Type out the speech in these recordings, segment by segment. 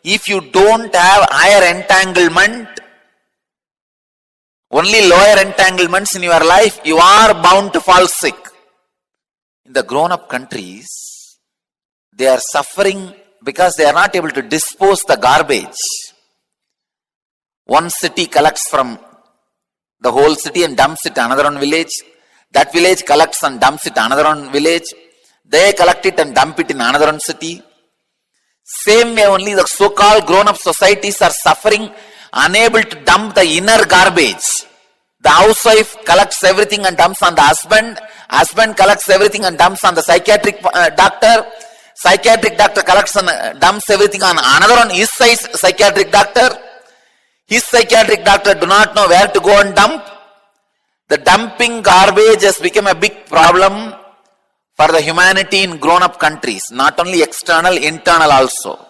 If you don't have higher entanglement, only lower entanglements in your life, you are bound to fall sick. In the grown-up countries, they are suffering because they are not able to dispose the garbage. One city collects from the whole city and dumps it to another one village. That village collects and dumps it to another one village. They collect it and dump it in another one city. Same way only the so-called grown-up societies are suffering, unable to dump the inner garbage. The housewife collects everything and dumps on the husband. Husband collects everything and dumps on the psychiatric doctor. Psychiatric doctor collects and dumps everything on another one, his psychiatric doctor. His psychiatric doctor do not know where to go and dump. The dumping garbage has become a big problem for the humanity in grown-up countries. Not only external, internal also.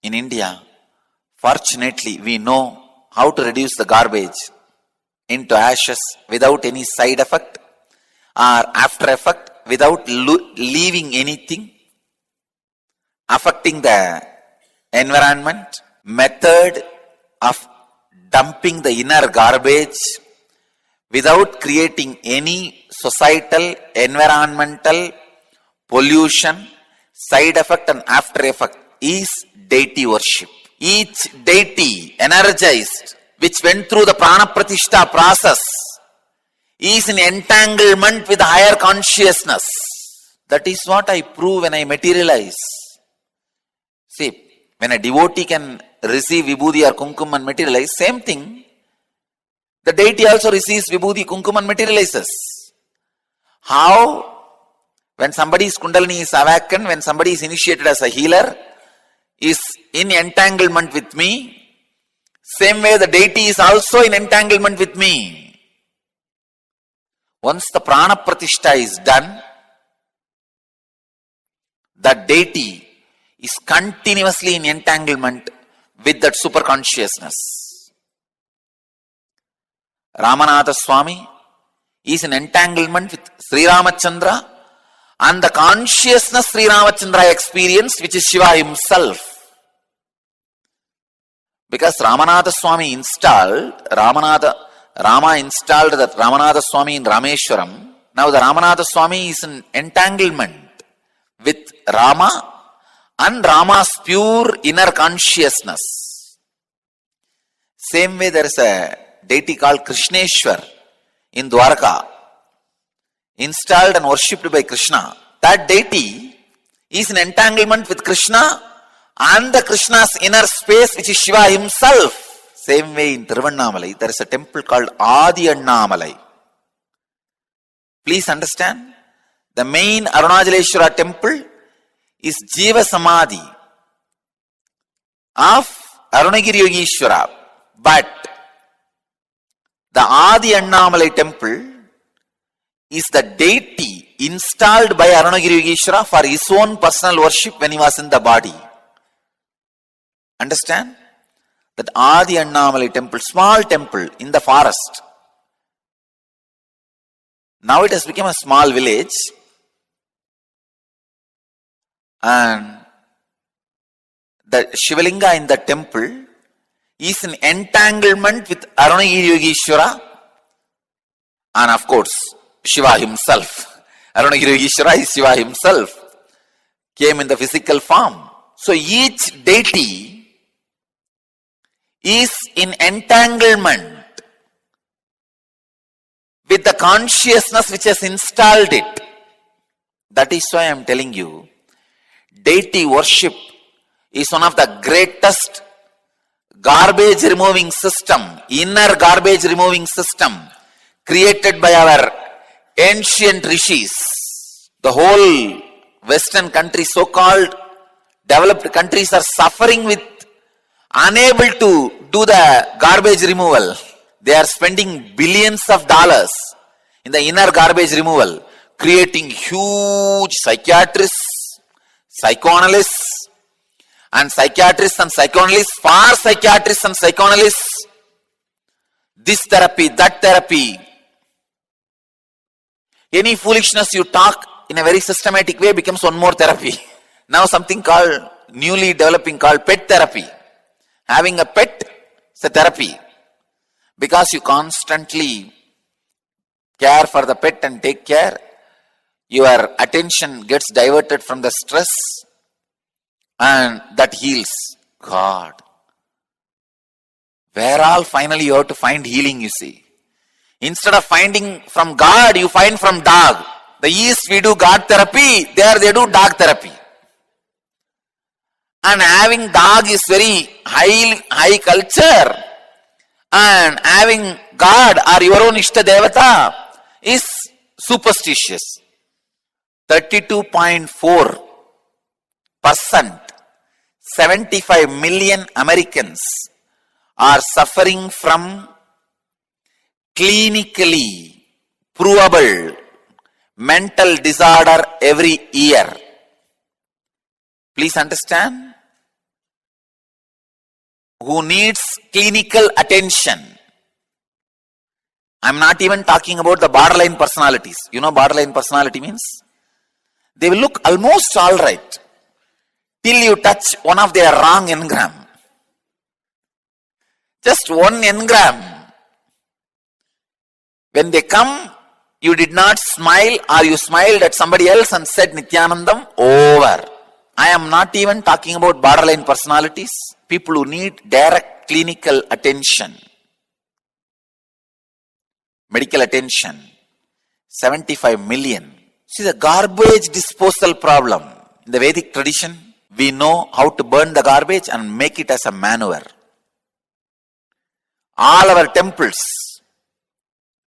In India, fortunately, we know how to reduce the garbage into ashes without any side effect or after effect, without leaving anything affecting the environment. Method of dumping the inner garbage without creating any societal, environmental pollution, side effect and after effect is deity worship. Each deity energized, which went through the prana pratishtha process, is in entanglement with higher consciousness. That is what I prove when I materialize. See, when a devotee can receive vibhuti or kumkum and materialize, same thing. The deity also receives vibhuti, kumkum and materializes. How? When somebody's kundalini is awakened, when somebody is initiated as a healer, is in entanglement with me, same way the deity is also in entanglement with me. Once the prana pratishtha is done, the deity is continuously in entanglement with that super consciousness. Ramanatha Swami is in entanglement with Sri Ramachandra and the consciousness Sri Ramachandra experienced, which is Shiva himself. Because Ramanatha Swami installed, Rama installed that Ramanatha Swami in Rameshwaram. Now the Ramanatha Swami is in entanglement with Rama and Rama's pure inner consciousness. Same way there is a deity called Krishneshwar in Dwarka, installed and worshipped by Krishna. That deity is in entanglement with Krishna and the Krishna's inner space, which is Shiva himself. Same way in Tiruvannamalai, there is a temple called Adi Annamalai. Please understand, the main Arunajaleshwara temple is Jiva Samadhi of Arunagiri Yogeshwara. But the Adi Annamalai temple is the deity installed by Arunagiri Yogeshwara for his own personal worship when he was in the body. Understand? That Adi Annamalai temple, small temple in the forest. Now it has become a small village. And the Shivalinga in the temple is in entanglement with Arunagiri Yogeshwara and of course Shiva himself. Arunagiri Yogeshwara is Shiva himself, came in the physical form. So each deity is in entanglement with the consciousness which has installed it. That is why I am telling you, deity worship is one of the greatest garbage removing system, inner garbage removing system created by our ancient rishis. The whole Western countries, so-called developed countries, are suffering with unable to do the garbage removal. They are spending billions of dollars in the inner garbage removal, creating huge psychiatrists, psychoanalysts, and psychiatrists and psychoanalysts for psychiatrists and psychoanalysts. This therapy, that therapy. Any foolishness you talk in a very systematic way becomes one more therapy. Now something called newly developing called pet therapy. Having a pet is a therapy because you constantly care for the pet and take care. Your attention gets diverted from the stress and that heals. God. Where all finally you have to find healing, you see. Instead of finding from God, you find from dog. The East we do God therapy, there they do dog therapy. And having dog is very high culture. And having God or your own Ishta Devata is superstitious. 32.4%, 75 million Americans are suffering from clinically provable mental disorder every year. Please understand. Who needs clinical attention. I'm not even talking about the borderline personalities. You know borderline personality means? They will look almost alright till you touch one of their wrong engram. Just one engram. When they come, you did not smile or you smiled at somebody else and said Nityanandam, over. I am not even talking about borderline personalities. People who need direct clinical attention. Medical attention. 75 million. See the garbage disposal problem. In the Vedic tradition, we know how to burn the garbage and make it as a manure. All our temples,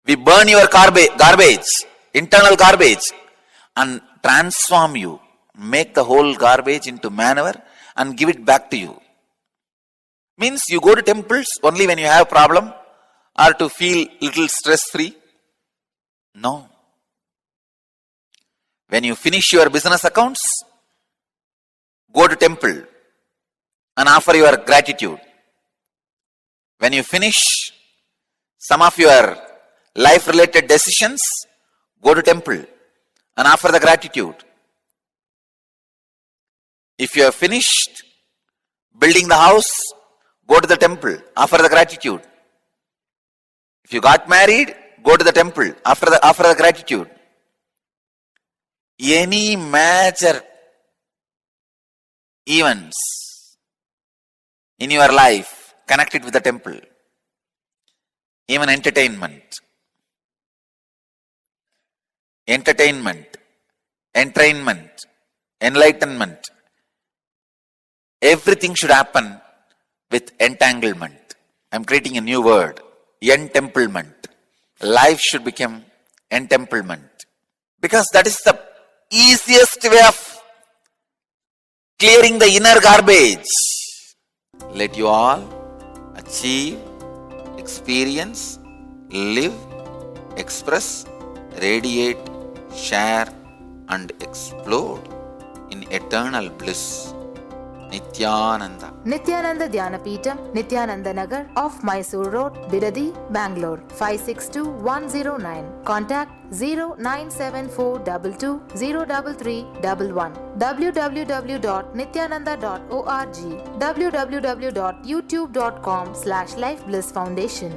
we burn your garbage, internal garbage, and transform you. Make the whole garbage into manure and give it back to you. Means you go to temples only when you have a problem or to feel little stress-free? No. When you finish your business accounts, go to temple and offer your gratitude. When you finish some of your life-related decisions, go to temple and offer the gratitude. If you have finished building the house, go to the temple, offer the gratitude. If you got married, go to the temple, offer the gratitude. Any major events in your life, connect it with the temple. Even entertainment, entrainment, enlightenment. Everything should happen with entanglement. I'm creating a new word. Entemplement. Life should become entemplement. Because that is the easiest way of clearing the inner garbage. Let you all achieve, experience, live, express, radiate, share and explode in eternal bliss. Nityananda. Nityananda Dhyanapitham, Nityananda Nagar off Mysore Road, Bidadi, Bangalore 562109. Contact 097422033311. www.nityananda.org. www.youtube.com/Life Bliss Foundation.